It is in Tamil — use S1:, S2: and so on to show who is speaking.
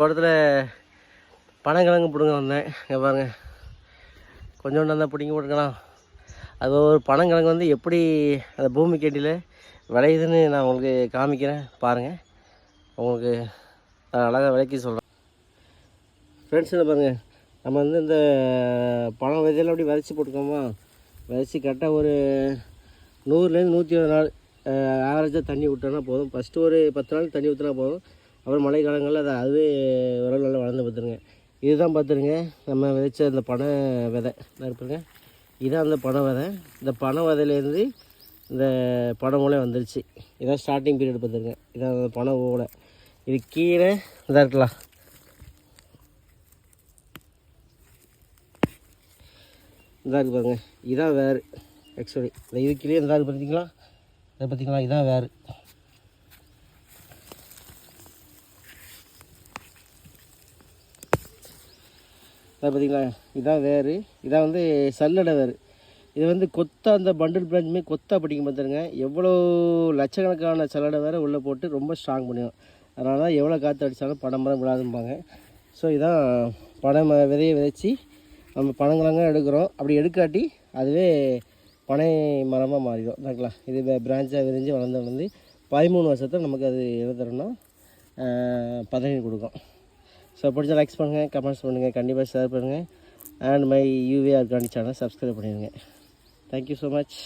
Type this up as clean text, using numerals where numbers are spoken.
S1: தோட்டத்தில் பனங்கிழங்கு பிடுங்க வந்தேன். இங்கே பாருங்கள், கொஞ்சோண்டு அந்த பிடிங்கி போட்டுக்கலாம். அது ஒரு பனங்கிழங்கு வந்து எப்படி அந்த பூமிக்கு அடியில் விளையுதுன்னு நான் உங்களுக்கு காமிக்கிறேன் பாருங்கள். உங்களுக்கு அழகாக விளக்கி சொல்கிறேன். ஃப்ரெண்ட்ஸில் பாருங்கள், நம்ம வந்து இந்த பழம் விதையெல்லாம் அப்படி விதைச்சி போட்டுக்கோமா. விதைச்சி கரெக்டாக ஒரு 100லேருந்து 120 நாள் ஆவரேஜாக தண்ணி விட்டோன்னா போதும். ஃபஸ்ட்டு ஒரு 10 நாள் தண்ணி ஊற்றினா போதும். அப்புறம் மழை காலங்களில் அதை அதுவே உரல் நல்லா வளர்ந்து பார்த்துருங்க. இதுதான் பார்த்துருங்க நம்ம விதைச்ச அந்த பனை விதை இருப்புங்க. இதுதான் அந்த பனை விதை. இந்த பனை விதையிலேருந்து இந்த பனை ஓலை வந்துருச்சு. இதான் ஸ்டார்டிங் பீரியட் பார்த்துருங்க. இதான் அந்த பனை ஓலை. இது கீழே இதாக இருக்கலாம். இதாக இருக்குது பாருங்க. இதான் வேறு. ஆக்சுவலி இந்த இது கீழே இதாக இருக்குது பார்த்தீங்களா. இதை பார்த்தீங்களா, இதான் வேறு. அதை பார்த்தீங்களா, இதான் வேறு. இதான் வந்து சல்லடை வேறு. இது வந்து கொத்தா அந்த பண்டில் பிரான்ச்சுமே கொத்தா பிடிக்கும் பார்த்துருங்க. எவ்வளோ லட்சக்கணக்கான சல்லடை வேறு உள்ளே போட்டு ரொம்ப ஸ்ட்ராங் பண்ணிடும். அதனால தான் எவ்வளோ காற்று அடித்தாலும் படம் விடாதும்பாங்க. ஸோ இதான் பனை விதையை விதைச்சி நம்ம பனங்கிழங்க எடுக்கிறோம். அப்படி எடுக்காட்டி அதுவே பனை மரமாக மாறிடும். பார்க்கலாம், இது பிரான்ச்சாக விரிஞ்சு வளர்ந்து 13 வருஷத்தில் நமக்கு அது எது தரும்னா பதவி கொடுக்கும். ஸோ பிடிச்சா லைக்ஸ் பண்ணுங்கள், கமெண்ட்ஸ் பண்ணுங்கள், கண்டிப்பாக ஷேர் பண்ணுங்கள். And my UV organic channel subscribe பண்ணிடுங்க. Thank you so much.